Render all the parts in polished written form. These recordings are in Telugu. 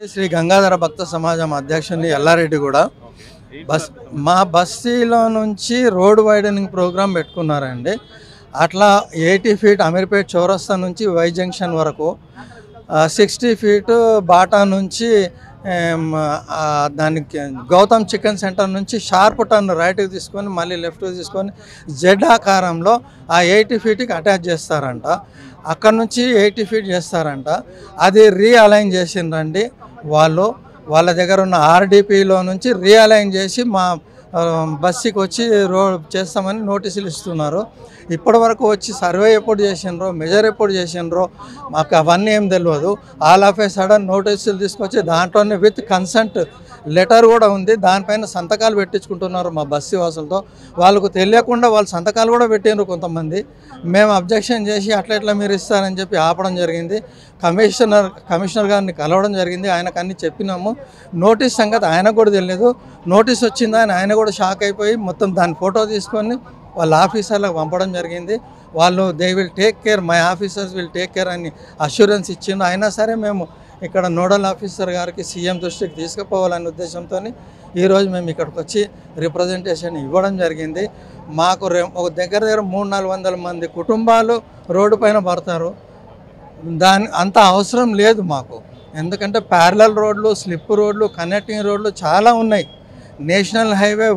శ్రీ గంగాధర భక్త సమాజం అధ్యక్షుని ఎల్లారెడ్డి కూడా మా బస్తీలో నుంచి రోడ్ వైడనింగ్ ప్రోగ్రాం పెట్టుకున్నారండి. అట్లా 80 ఫీట్ అమీర్పేట్ చౌరస్తా నుంచి వై జంక్షన్ వరకు, 60 ఫీట్ బాటా నుంచి దానికి గౌతమ్ చికెన్ సెంటర్ నుంచి షార్ప్ టర్న్ రైట్కి తీసుకొని మళ్ళీ లెఫ్ట్కి తీసుకొని జెడ్ ఆకారంలో ఆ 80 ఫీట్కి అటాచ్ చేస్తారంట. అక్కడ నుంచి 80 ఫీట్ చేస్తారంట. అది రీఅలైన్ చేసిండ్రండి వాళ్ళు. వాళ్ళ దగ్గర ఉన్న ఆర్డీపీలో నుంచి రీఅలైన్ చేసి మా బస్సుకి వచ్చి రోడ్ చేస్తామని నోటీసులు ఇస్తున్నారు. ఇప్పటి వరకు వచ్చి సర్వే ఎప్పుడు చేసిండ్రో, మెజర్ ఎప్పుడు చేసిండ్రో మాకు అవన్నీ ఏం తెలియదు. ఆల్ ఆఫ్ ఏ సడన్ నోటీసులు తీసుకొచ్చి దాంట్లోనే విత్ కన్సెంట్ లెటర్ కూడా ఉంది, దానిపైన సంతకాలు పెట్టించుకుంటున్నారు మా బస్సు వాసులతో. వాళ్ళకు తెలియకుండా వాళ్ళు సంతకాలు కూడా పెట్టినారు కొంతమంది. మేము అబ్జెక్షన్ చేసి అట్లా మీరు ఇస్తారని చెప్పి ఆపడం జరిగింది. కమిషనర్ గారిని కలవడం జరిగింది. ఆయనకు అన్నీ చెప్పినాము. నోటీస్ సంగతి ఆయనకు కూడా తెలియదు. నోటీస్ వచ్చిందని ఆయన కూడా షాక్ అయిపోయి మొత్తం దాని ఫోటో తీసుకొని వాళ్ళ ఆఫీసర్లకు పంపడం జరిగింది. వాళ్ళు they will take care, my officers will take care అని అష్యూరెన్స్ ఇచ్చిండు. అయినా సరే మేము ఇక్కడ నోడల్ ఆఫీసర్ గారికి సీఎం దృష్టికి తీసుకుపోవాలనే ఉద్దేశంతో ఈరోజు మేము ఇక్కడికి వచ్చి రిప్రజెంటేషన్ ఇవ్వడం జరిగింది. మాకు ఒక దగ్గర 300-400 మంది కుటుంబాలు రోడ్డు పైన పడతారు. అంత అవసరం లేదు మాకు. ఎందుకంటే ప్యారలల్ రోడ్లు, స్లిప్ రోడ్లు, కనెక్టింగ్ రోడ్లు చాలా ఉన్నాయి. National highway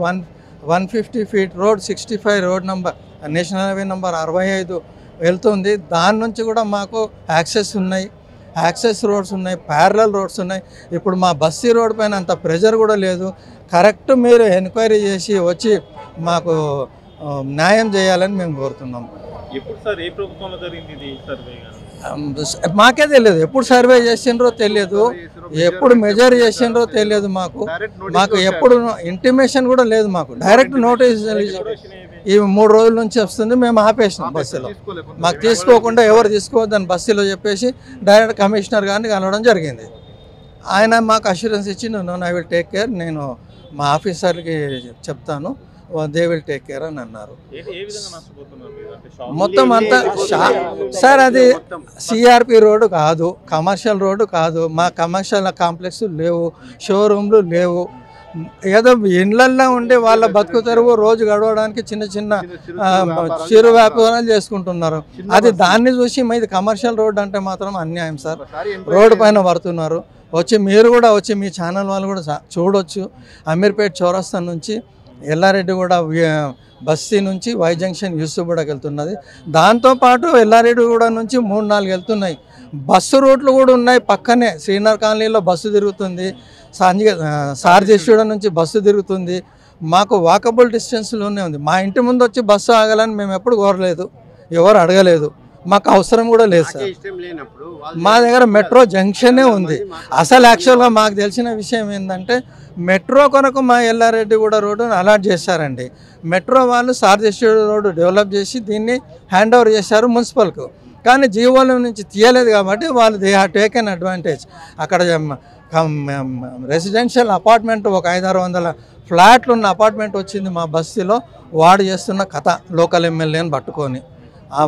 150 feet road, 65 road number, national highway number 65 వెళ్తుంది. దాని నుంచి కూడా మాకు యాక్సెస్ రోడ్స్ ఉన్నాయి, ప్యారలల్ రోడ్స్ ఉన్నాయి. ఇప్పుడు మా బస్తీ రోడ్ పైన అంత ప్రెజర్ కూడా లేదు. కరెక్ట్ మీరు ఎంక్వైరీ చేసి వచ్చి మాకు న్యాయం చేయాలని మేము కోరుతున్నాం. మాకే తెలియదు ఎప్పుడు సర్వే చేసిండ్రో తెలియదు, ఎప్పుడు మెజర్ చేసిండ్రో తెలియదు. మాకు ఎప్పుడు ఇంటిమేషన్ కూడా లేదు. మాకు డైరెక్ట్ నోటీస్ ఈ 3 రోజుల నుంచి వస్తుంది. మేము ఆపేసినాం బస్సులో. మాకు తీసుకోకుండా ఎవరు తీసుకోవద్దని బస్సులో చెప్పేసి డైరెక్ట్ కమిషనర్ గారిని కలవడం జరిగింది. ఆయన మాకు అష్యూరెన్స్ ఇచ్చి ఐ విల్ టేక్ కేర్, నేను మా ఆఫీసర్కి చెప్తాను, దే విల్ టేక్ కేర్ అని అన్నారు. మొత్తం అంతా సార్ అది సిఆర్పి రోడ్డు కాదు, కమర్షియల్ రోడ్డు కాదు. మా కమర్షియల్ కాంప్లెక్స్ లేవు, షోరూమ్లు లేవు. ఏదో ఇండ్లల్లో ఉండి వాళ్ళ బతుకు తెరువు రోజు గడవడానికి చిన్న చిరు వ్యాపారాలు చేసుకుంటున్నారు. అది దాన్ని చూసి ఇది కమర్షియల్ రోడ్ అంటే మాత్రం అన్యాయం సార్. రోడ్డు పైన పడుతున్నారు. మీరు కూడా వచ్చి మీ ఛానల్ వాళ్ళు కూడా చూడొచ్చు. అమీర్పేట్ చౌరస్తా నుంచి ఎల్లారెడ్డి కూడా బస్తీ నుంచి వై జంక్షన్ యూసుఫ్గూడకి వెళ్తున్నది. దాంతోపాటు ఎల్లారెడ్డి కూడా నుంచి 3-4 వెళ్తున్నాయి. బస్సు రూట్లు కూడా ఉన్నాయి పక్కనే. శ్రీనగర్ కాలనీలో బస్సు తిరుగుతుంది, సార్జేశ్వర నుంచి బస్సు తిరుగుతుంది. మాకు వాకబుల్ డిస్టెన్స్లోనే ఉంది. మా ఇంటి ముందు వచ్చి బస్సు ఆగాలని మేము ఎప్పుడు కోరలేదు, ఎవరు అడగలేదు. మాకు అవసరం కూడా లేదు సార్. మా దగ్గర మెట్రో జంక్షనే ఉంది. అసలు యాక్చువల్గా మాకు తెలిసిన విషయం ఏంటంటే మెట్రో కొరకు మా ఎల్లారెడ్డి కూడా రోడ్డును అలాట్ చేశారండి. మెట్రో వాళ్ళు సార్జేశ్వర రోడ్డు డెవలప్ చేసి దీన్ని హ్యాండ్ ఓవర్ చేశారు మున్సిపల్కు. కానీ జీవోల నుంచి తీయలేదు కాబట్టి వాళ్ళు దే హ్యావ్ టేకెన్ అడ్వాంటేజ్. అక్కడ రెసిడెన్షియల్ అపార్ట్మెంట్ ఒక 500-600 ఫ్లాట్లు ఉన్న అపార్ట్మెంట్ వచ్చింది మా బస్తీలో. వాడు చేస్తున్న కథ లోకల్ ఎమ్మెల్యేని పట్టుకొని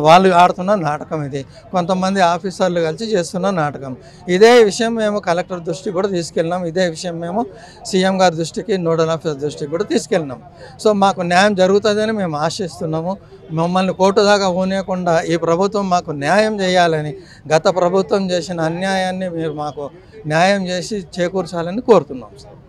వాళ్ళు ఆడుతున్న నాటకం ఇది. కొంతమంది ఆఫీసర్లు కలిసి చేస్తున్న నాటకం. ఇదే విషయం మేము కలెక్టర్ దృష్టికి కూడా తీసుకెళ్ళినాం. ఇదే విషయం మేము సీఎం గారి దృష్టికి, నోడల్ ఆఫీసర్ దృష్టికి కూడా తీసుకెళ్ళినాం. సో మాకు న్యాయం జరుగుతుందని మేము ఆశిస్తున్నాము. మమ్మల్ని కోర్టు దాకా పోనీయకుండా ఈ ప్రభుత్వం మాకు న్యాయం చేయాలని, గత ప్రభుత్వం చేసిన అన్యాయాన్ని మీరు మాకు న్యాయం చేసి చేకూర్చాలని కోరుతున్నాం సార్.